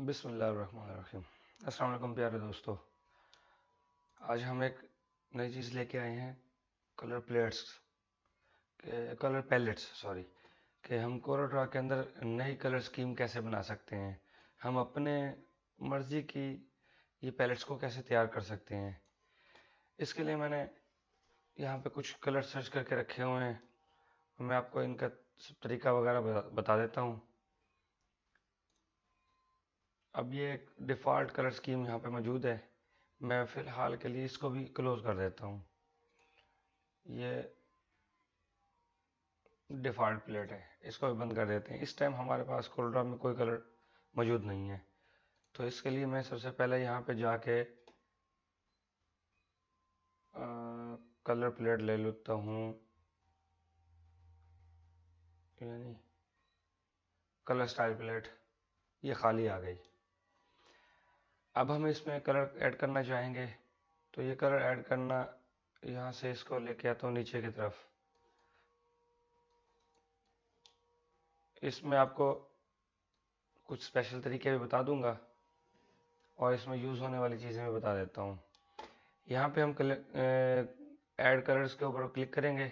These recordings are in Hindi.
बिस्मिल्लाहिर्रहमानिर्रहीम। अस्सलाम वालेकुम प्यारे दोस्तों। आज हम एक नई चीज़ लेके आए हैं, colour plates colour pallets sorry कि हम कोरोड्रा के अंदर नई कलर स्कीम कैसे बना सकते हैं। हम अपने मर्ज़ी की ये पैलेट्स को कैसे तैयार कर सकते हैं। इसके लिए मैंने यहाँ पे कुछ कलर सर्च करके रखे हुए हैं। मैं आपको इनका तरीका वगैरह बता देता हूँ। अब ये एक डिफ़ॉल्ट कलर स्कीम यहाँ पे मौजूद है। मैं फ़िलहाल के लिए इसको भी क्लोज़ कर देता हूँ। ये डिफ़ॉल्ट प्लेट है, इसको भी बंद कर देते हैं। इस टाइम हमारे पास कोरोड्रा में कोई कलर मौजूद नहीं है, तो इसके लिए मैं सबसे पहले यहाँ पे जाके कलर प्लेट ले लेता हूँ, यानी कलर स्टाइल प्लेट। ये खाली आ गई। अब हम इसमें कलर ऐड करना चाहेंगे, तो ये कलर ऐड करना, यहाँ से इसको लेके आता हूँ नीचे की तरफ। इसमें आपको कुछ स्पेशल तरीके भी बता दूंगा और इसमें यूज़ होने वाली चीज़ें भी बता देता हूँ। यहाँ पे हम ऐड कलर्स के ऊपर क्लिक करेंगे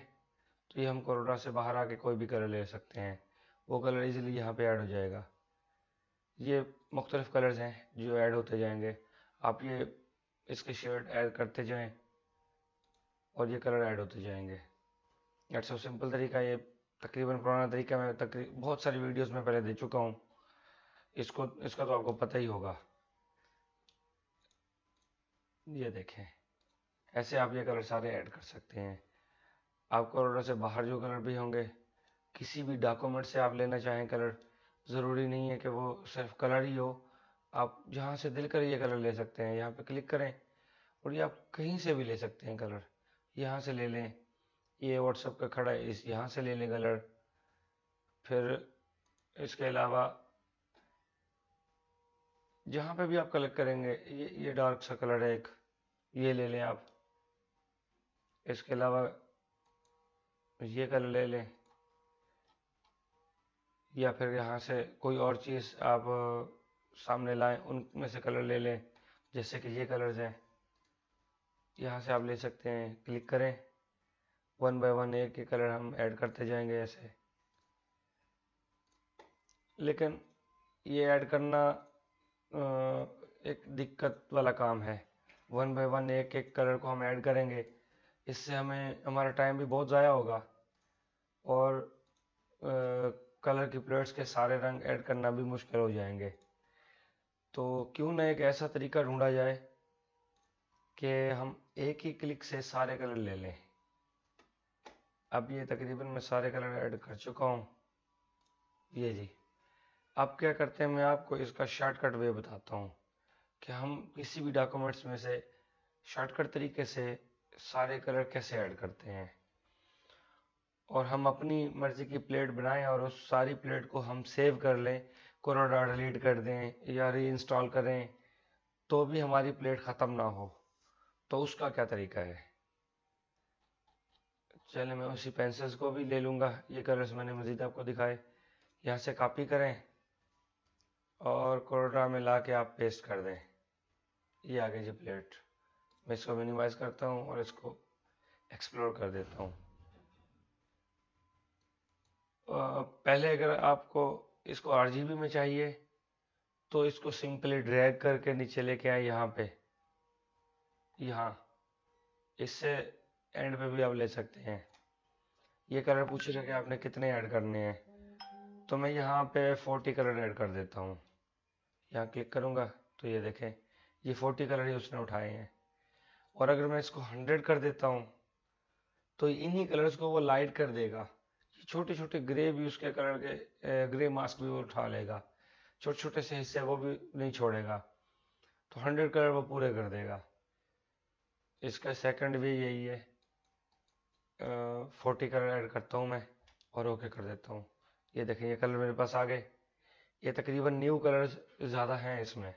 तो ये हम कोरोड्रा से बाहर आके कोई भी कलर ले सकते हैं। वो कलर इजीली यहाँ पे ऐड हो जाएगा। ये मुख्तलिफ कलर्स हैं जो ऐड होते जाएंगे। आप ये इसके शेड ऐड करते जाएं और ये कलर ऐड होते जाएंगे। दैट्स सो सिंपल तरीका। ये तकरीबन पुराना तरीका मैं बहुत सारी वीडियोस में पहले दे चुका हूँ। इसका तो आपको पता ही होगा। ये देखें, ऐसे आप ये कलर सारे ऐड कर सकते हैं। आप कोरोड्रा से बाहर जो कलर भी होंगे, किसी भी डॉक्यूमेंट से आप लेना चाहें कलर, ज़रूरी नहीं है कि वो सिर्फ कलर ही हो। आप जहाँ से दिल करे ये कलर ले सकते हैं। यहाँ पे क्लिक करें और ये आप कहीं से भी ले सकते हैं कलर। यहाँ से ले लें, ये व्हाट्सएप पे खड़ा है, इस यहाँ से ले लें कलर। फिर इसके अलावा जहाँ पे भी आप कलर करेंगे, ये डार्क सा कलर है एक, ये ले लें आप। इसके अलावा ये कलर ले लें, या फिर यहाँ से कोई और चीज़ आप सामने लाएं, उनमें से कलर ले लें। जैसे कि ये कलर्स हैं, यहाँ से आप ले सकते हैं। क्लिक करें, वन बाय वन एक एक कलर हम ऐड करते जाएंगे ऐसे। लेकिन ये ऐड करना एक दिक्कत वाला काम है। वन बाय वन एक एक कलर को हम ऐड करेंगे, इससे हमारा टाइम भी बहुत ज़ाया होगा और कलर की प्लेट्स के सारे रंग ऐड करना भी मुश्किल हो जाएंगे। तो क्यों ना एक ऐसा तरीका ढूंढा जाए कि हम एक ही क्लिक से सारे कलर ले लें। अब ये तकरीबन मैं सारे कलर ऐड कर चुका हूँ। ये जी, अब क्या करते हैं, मैं आपको इसका शॉर्टकट वे बताता हूँ कि हम किसी भी डॉक्यूमेंट्स में से शॉर्टकट तरीके से सारे कलर कैसे ऐड करते हैं और हम अपनी मर्ज़ी की प्लेट बनाएं और उस सारी प्लेट को हम सेव कर लें, कोरोडा डिलीट कर दें या री इंस्टॉल करें तो भी हमारी प्लेट ख़त्म ना हो। तो उसका क्या तरीका है। चलिए, मैं उसी पेंसिल्स को भी ले लूँगा। ये कलर्स मैंने मज़ीद आपको दिखाए। यहाँ से कॉपी करें और कोरोडा में ला के आप पेस्ट कर दें। ये आ गई जी प्लेट। मैं इसको मिनिमाइज़ करता हूँ और इसको एक्सप्लोर कर देता हूँ। पहले अगर आपको इसको RGB में चाहिए तो इसको सिंपली ड्रैग करके नीचे लेके आए यहाँ पे, यहाँ इससे एंड पे भी आप ले सकते हैं। ये कलर पूछेगा कि आपने कितने ऐड करने हैं, तो मैं यहाँ पे 40 कलर ऐड कर देता हूँ। यहाँ क्लिक करूँगा तो ये देखें, ये 40 कलर ही उसने उठाए हैं। और अगर मैं इसको 100 कर देता हूँ तो इन्हीं कलर्स को वो लाइट कर देगा। छोटे छोटे ग्रे भी उसके कलर के ग्रे मास्क भी वो उठा लेगा, छोटे छोटे से हिस्से वो भी नहीं छोड़ेगा। तो 100 कलर वो पूरे कर देगा। इसका सेकंड भी यही है। 40 कलर ऐड करता हूँ मैं और ओके कर देता हूँ। ये देखें, ये कलर मेरे पास आ गए। ये तकरीबन न्यू कलर्स ज़्यादा हैं इसमें।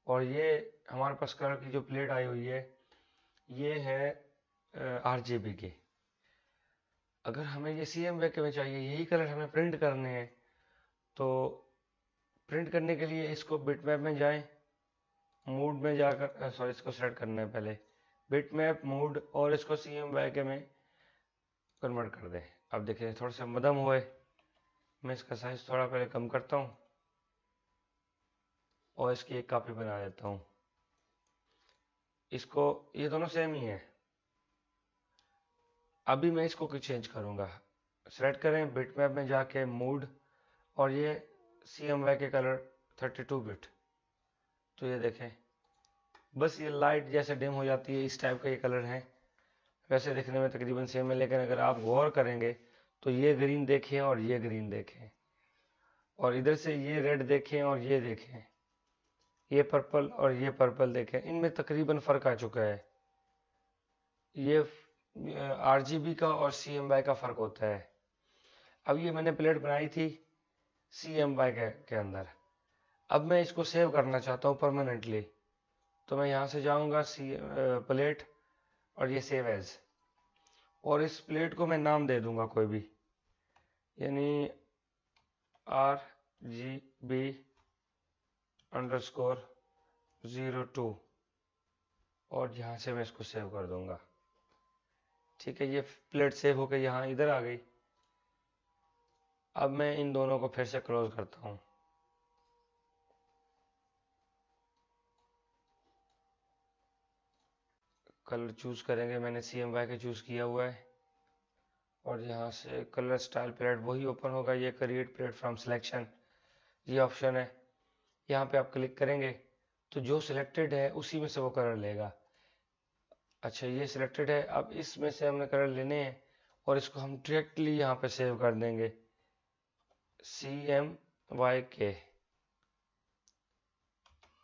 और ये हमारे पास कलर की जो प्लेट आई हुई है ये है RGB की। अगर हमें ये CMYK में चाहिए, यही कलर हमें प्रिंट करने हैं, तो प्रिंट करने के लिए इसको बिटमैप में जाएं, मूड में जाकर सॉरी इसको सेलेक्ट करना है पहले, बिटमैप मूड, और इसको CMYK में कन्वर्ट कर दें। अब देखिए थोड़े से मध्यम हुए, मैं इसका साइज थोड़ा पहले कम करता हूँ और इसकी एक कॉपी बना देता हूँ। इसको, ये दोनों सेम ही है। अभी मैं इसको कुछ चेंज करूँगा। सेलेक्ट करें, बिटमैप में जाके मूड, और ये CMYK कलर 32 बिट। तो ये देखें बस ये लाइट जैसे डिम हो जाती है, इस टाइप का ये कलर है। वैसे दिखने में तकरीबन सेम है, लेकिन अगर आप गौर करेंगे तो ये ग्रीन देखें और ये ग्रीन देखें, और इधर से ये रेड देखें और ये देखें, ये पर्पल और ये पर्पल देखें, इनमें तकरीबन फ़र्क आ चुका है। ये RGB का और CMYK का फ़र्क होता है। अब ये मैंने प्लेट बनाई थी CMYK के अंदर, अब मैं इसको सेव करना चाहता हूँ परमानेंटली। तो मैं यहाँ से जाऊँगा प्लेट और ये सेव एज, और इस प्लेट को मैं नाम दे दूंगा कोई भी, यानी RGB_02, और यहाँ से मैं इसको सेव कर दूंगा। ठीक है, ये प्लेट सेव होकर यहाँ इधर आ गई। अब मैं इन दोनों को फिर से क्लोज करता हूँ। कलर चूज करेंगे, मैंने CMYK चूज किया हुआ है, और यहाँ से कलर स्टाइल प्लेट वही ओपन होगा। ये क्रिएट प्लेट फ्रॉम सिलेक्शन, ये ऑप्शन है, यहाँ पे आप क्लिक करेंगे तो जो सिलेक्टेड है उसी में से वो कलर लेगा। अच्छा ये सिलेक्टेड है, अब इसमें से हमने कलर लेने हैं और इसको हम डायरेक्टली यहाँ पे सेव कर देंगे, CMYK,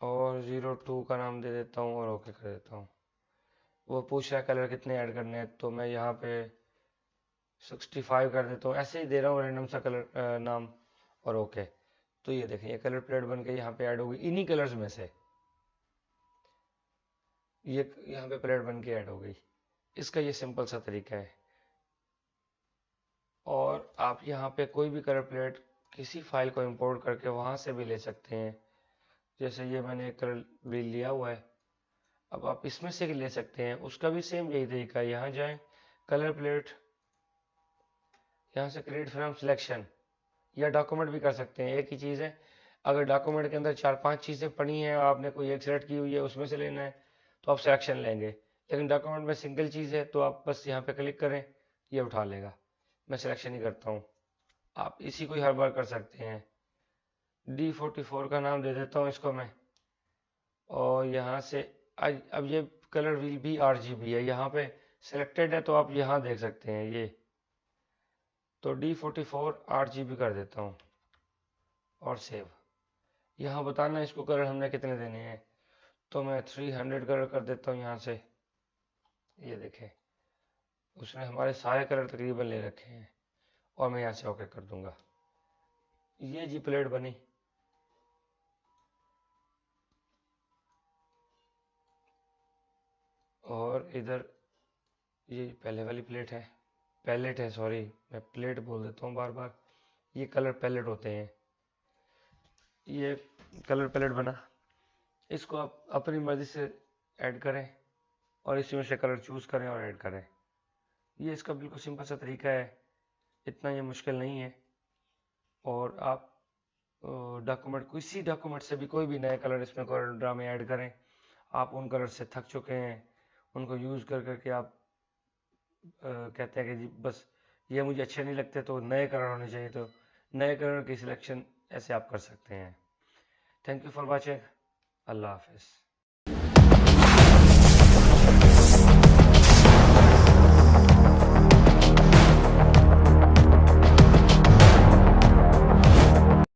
और 02 का नाम दे देता हूँ और ओके कर देता हूँ। वो पूछ रहा है कलर कितने ऐड करने हैं, तो मैं यहाँ पे 65 कर देता हूँ, ऐसे ही दे रहा हूँ रैंडम सा कलर नाम, और ओके। तो ये देखें ये कलर प्लेट बन के यहाँ पे ऐड होगी, इन्हीं कलर्स में से ये यहाँ पे प्लेट बन के ऐड हो गई। इसका ये सिंपल सा तरीका है। और आप यहाँ पे कोई भी कलर प्लेट किसी फाइल को इंपोर्ट करके वहाँ से भी ले सकते हैं। जैसे ये मैंने एक कलर व्हील लिया हुआ है, अब आप इसमें से ले सकते हैं, उसका भी सेम यही तरीका है। यहाँ जाएं, कलर प्लेट, यहाँ से क्रिएट फ्रॉम सिलेक्शन, या डॉक्यूमेंट भी कर सकते हैं, एक ही चीज़ है। अगर डॉक्यूमेंट के अंदर 4-5 चीज़ें पड़ी हैं, आपने कोई एक सेलेक्ट की हुई है, उसमें से लेना है तो आप सिलेक्शन लेंगे, लेकिन डॉक्यूमेंट में सिंगल चीज़ है तो आप बस यहाँ पे क्लिक करें, ये उठा लेगा। मैं सिलेक्शन ही करता हूँ, आप इसी को ही हर बार कर सकते हैं। D44 का नाम दे देता हूँ इसको मैं, और यहाँ से अब ये कलर व्हील भी RGB है, यहाँ पे सिलेक्टेड है तो आप यहाँ देख सकते हैं ये, तो D44 RGB कर देता हूँ और सेव। यहाँ बताना इसको कलर हमने कितने देने हैं, तो मैं 300 कलर कर देता हूँ यहाँ से। ये देखें उसने हमारे सारे कलर तकरीबन ले रखे हैं, और मैं यहाँ से ओके कर दूंगा। ये जी प्लेट बनी। और इधर ये पहले वाली प्लेट है, पैलेट है, सॉरी मैं प्लेट बोल देता हूँ बार बार, ये कलर पैलेट होते हैं। ये कलर पैलेट बना, इसको आप अपनी मर्जी से ऐड करें और इसी में से कलर चूज करें और ऐड करें। ये इसका बिल्कुल सिंपल सा तरीका है, इतना ये मुश्किल नहीं है। और आप डॉक्यूमेंट, किसी डॉक्यूमेंट से भी कोई भी नए कलर इसमें कोरल ड्रा में ऐड करें। आप उन कलर से थक चुके हैं, उनको यूज़ कर करके आप कहते हैं कि जी बस ये मुझे अच्छे नहीं लगते, तो नए कलर होने चाहिए, तो नए कलर की सिलेक्शन ऐसे आप कर सकते हैं। Thank you for watching. अल्लाह हाफिज़।